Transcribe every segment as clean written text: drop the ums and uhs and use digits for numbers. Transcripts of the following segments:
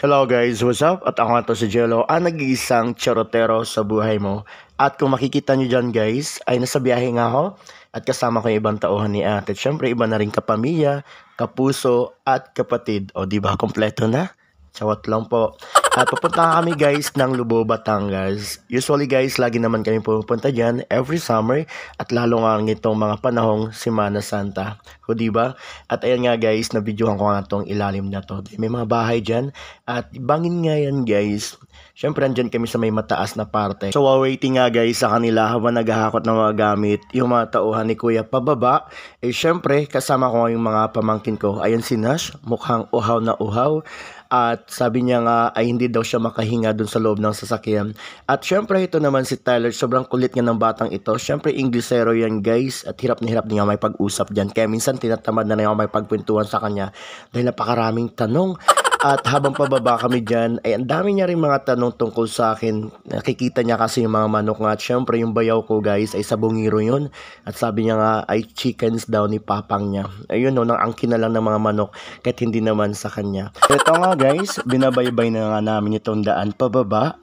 Hello guys, what's up? At ako nga to si Jello, ang nag-iisang charotero sa buhay mo. At kung makikita nyo dyan guys, ay nasa biyahe nga ako at kasama ko yung ibang tauhan ni ate. Siyempre iba na rin kapamilya, kapuso at kapatid. O diba, kompleto na? Chawat lang po. At pupunta kami guys ng Lubo, Batangas. Usually guys, lagi naman kami pupunta dyan every summer at lalo nga ngitong mga panahong Semana Santa. O diba? At ayan nga guys, na-videohan ko nga itong ilalim na to. May mga bahay dyan at bangin nga yan guys. Siyempre andyan kami sa may mataas na parte. So waiting nga guys sa kanila habang naghahakot ng mga gamit. Yung mga tauhan ni Kuya pababa. Eh siyempre kasama ko yung mga pamangkin ko. Ayan si Nash, mukhang uhaw na uhaw. At sabi niya nga ay hindi daw siya makahinga dun sa loob ng sasakyan. At syempre ito naman si Tyler, sobrang kulit nga ng batang ito. Syempre Inglesero yan guys at hirap na hirap niya may pag-usap dyan. Kaya minsan tinatamad na niya may pagkwentuhan sa kanya dahil napakaraming tanong. At habang pababa kami dyan, ay ang dami niya rin mga tanong tungkol sa akin. Nakikita niya kasi yung mga manok nga. At syempre yung bayaw ko guys ay sabungiro yun. At sabi niya nga ay chickens daw ni papang niya. Ayun no, nang angkin na lang ng mga manok kahit hindi naman sa kanya. Ito nga guys, binabaybay na nga namin itong daan pababa.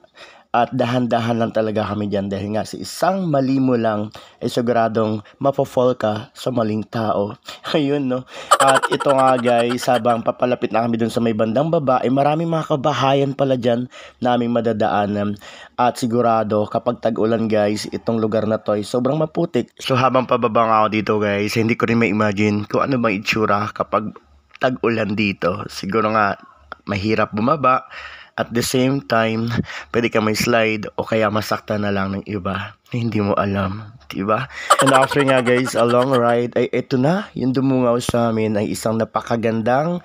At dahan-dahan lang talaga kami dyan dahil nga sa isang mali mo lang ay siguradong mapofall ka sa maling tao. Ayun no. At ito nga guys, habang papalapit na kami dun sa may bandang baba ay maraming mga kabahayan pala dyan na aming madadaanan. At sigurado kapag tag-ulan guys, itong lugar na to ay sobrang maputik. So habang pababa nga ako dito guys, hindi ko rin ma-imagine kung ano bang itsura kapag tag-ulan dito. Siguro nga mahirap bumaba. At the same time, pwede ka may slide o kaya masakta na lang ng iba na hindi mo alam. Diba? And after nga guys, a long ride, ay eto na, yung dumungaw sa amin ay isang napakagandang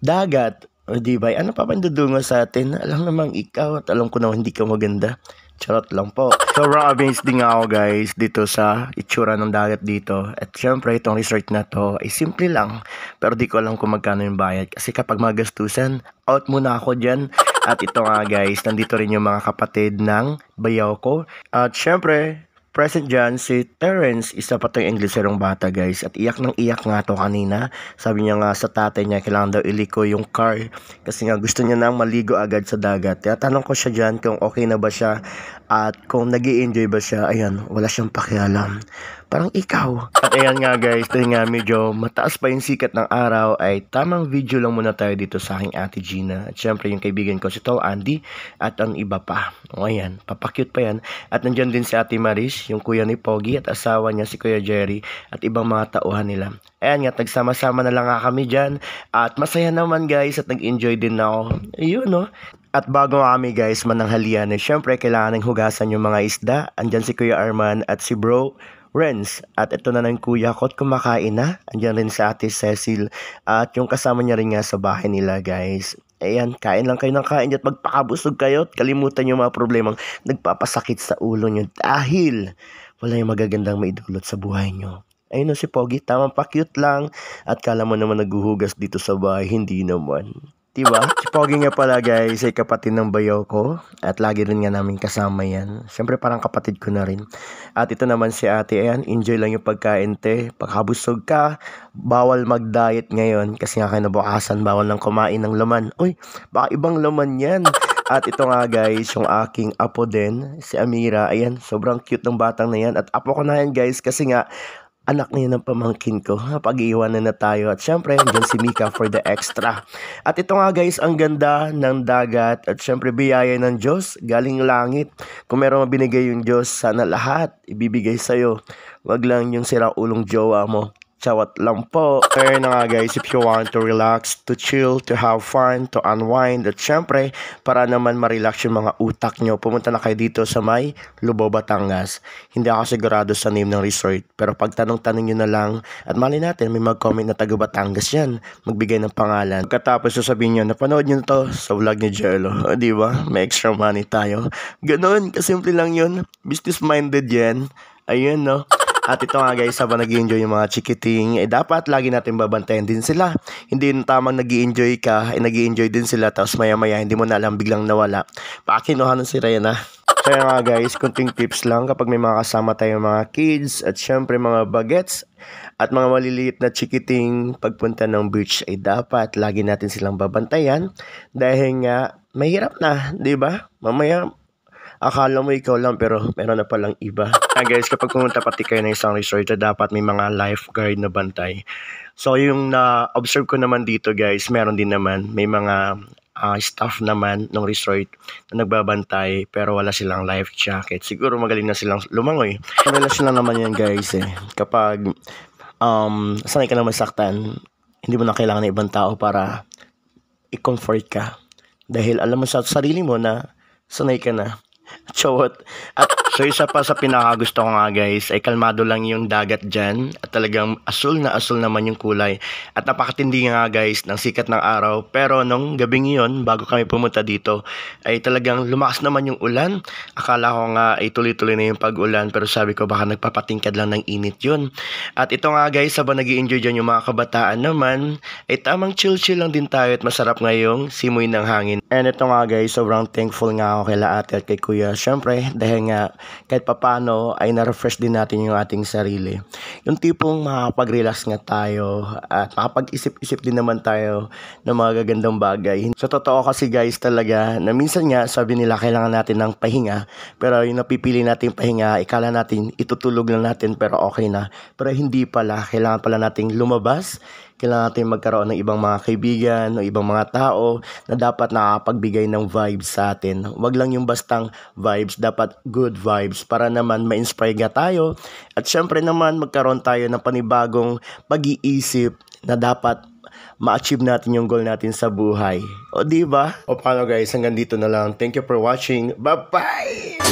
dagat. O diba? Ano pa pandudungaw sa atin? Alam namang ikaw at alam ko na hindi ka maganda. Charot lang po. Sobrang amazed din ako guys dito sa itsura ng dagat dito. At syempre itong resort na to ay simple lang. Pero di ko alam kung magkano yung bayad. Kasi kapag magastusan, out muna ako dyan. At ito nga guys, nandito rin yung mga kapatid ng bayaw ko. At syempre, present dyan si Terence, isa pa itong Ingleserong bata guys. At iyak ng iyak nga to kanina. Sabi niya nga sa tatay niya, kailangan daw iliko yung car. Kasi nga gusto niya nang maligo agad sa dagat. Kaya tanong ko siya dyan kung okay na ba siya. At kung nag-i-enjoy ba siya. Ayan, wala siyang pakialam. Parang ikaw. At ayan nga guys, dahil nga medyo mataas pa yung sikat ng araw, ay tamang video lang muna tayo dito sa aking ate Gina. At syempre yung kaibigan ko si Tol Andy at ang iba pa. O ayan, papakute pa yan. At nandyan din si ate Maris, yung kuya ni Pogi at asawa niya si Kuya Jerry at ibang mga tauhan nila. Ayan nga, tagsama-sama na lang nga kami dyan. At masaya naman guys at nag-enjoy din ako. Ayun no. At bago kami guys mananghalian, syempre kailangan ng hugasan yung mga isda. Andyan si Kuya Arman at si Bro Renz. At ito na ng kuya ko at kumakain na. Andyan rin si ate Cecil. At yung kasama niya rin nga sa bahay nila guys. Ayan, kain lang kayo ng kain at magpakabusog kayo at kalimutan yung mga problemang nagpapasakit sa ulo nyo dahil wala yung magagandang maidulot sa buhay nyo. Ayun no, si Pogi, tamang pa-cute lang at kala mo naman naghuhugas dito sa bahay, hindi naman. Diba? Si Pogi nga pala guys ay kapatid ng bayaw ko at lagi rin nga namin kasama yan. Siyempre parang kapatid ko na rin. At ito naman si ate, ayan, enjoy lang yung pagkain te. Pagkabusog ka, bawal mag-diet ngayon kasi nga kinabukasan bawal nang kumain ng laman. Uy, baka ibang laman yan. At ito nga guys, yung aking apo din, si Amira. Ayan, sobrang cute ng batang na yan. At apo ko na yan guys kasi nga anak niya ng pamangkin ko. Pag-iiwanan na tayo. At syempre, andyan si Mika for the extra. At ito nga guys, ang ganda ng dagat. At syempre, biyaya ng Diyos, galing langit. Kung meron mabinigay yung Diyos, sana lahat ibibigay sa'yo. Wag lang yung sira-ulong jowa mo. Chawat lang po. Kaya na nga guys, if you want to relax, to chill, to have fun, to unwind, at syempre, para naman ma-relax yung mga utak nyo, pumunta na kayo dito sa may Lubo, Batangas. Hindi ako sigurado sa name ng resort, pero pag tanong-tanong nyo na lang, at mali natin, may mag-comment na taga Batangas yan, magbigay ng pangalan. Pagkatapos sasabihin nyo, napanood nyo na to sa vlog ni Jello. O, diba? May extra money tayo. Ganon, kasimple lang yun. Business-minded yan. Ayun, no? At ito nga guys, habang nag-i-enjoy yung mga chikiting, dapat lagi natin babantayan din sila. Hindi yung tamang nag-i-enjoy ka, nag-i-enjoy din sila, tapos maya-maya hindi mo na alam biglang nawala. Pakinuha nun si Reyna. Kaya nga guys, kunting tips lang kapag may mga kasama tayong mga kids at syempre mga bagets at mga maliliit na chikiting pagpunta ng beach ay dapat lagi natin silang babantayan dahil nga mahirap na, 'di ba? Mamaya akala mo ikaw lang pero meron na palang iba. Guys, kapag pumunta pati kayo ng isang resort, dapat may mga lifeguard na bantay. So yung na-observe ko naman dito guys, meron din naman, may mga staff naman ng resort na nagbabantay pero wala silang life jacket. Siguro magaling na silang lumangoy. Relasyon lang naman yan guys eh. Kapag sanay ka na masaktan, hindi mo na kailangan ng ibang tao para i-comfort ka. Dahil alam mo sa sarili mo na sanay ka na. Chowot. At so isa pa sa pinakagusto ko nga guys ay kalmado lang yung dagat dyan at talagang asul na asul naman yung kulay at napakatindi nga guys ng sikat ng araw, pero nung gabing yun bago kami pumunta dito ay talagang lumakas naman yung ulan. Akala ko nga ay tuloy-tuloy na yung pag-ulan pero sabi ko baka nagpapatingkad lang ng init yun. At ito nga guys, habang nag-i-enjoy dyan yung mga kabataan naman ay tamang chill-chill lang din tayo at masarap ngayong simoy ng hangin. And ito nga guys, sobrang thankful nga ako kay ate at kay kuya. Syempre, dahil nga kahit papano ay na-refresh din natin yung ating sarili. Yung tipong makapag-relax nga tayo at makapag-isip-isip din naman tayo ng mga gagandang bagay. Sa totoo kasi guys talaga na minsan nga sabi nila kailangan natin ng pahinga, pero yung napipili nating pahinga, ikala natin itutulog lang natin pero okay na. Pero hindi pala, kailangan pala nating lumabas. Kailangan natin magkaroon ng ibang mga kaibigan o ibang mga tao na dapat nakapagbigay ng vibes sa atin. Huwag lang yung bastang vibes, dapat good vibes para naman ma-inspire nga tayo. At syempre naman magkaroon tayo ng panibagong pag-iisip na dapat ma-achieve natin yung goal natin sa buhay. O diba? O paano guys, hanggang dito na lang. Thank you for watching. Bye-bye!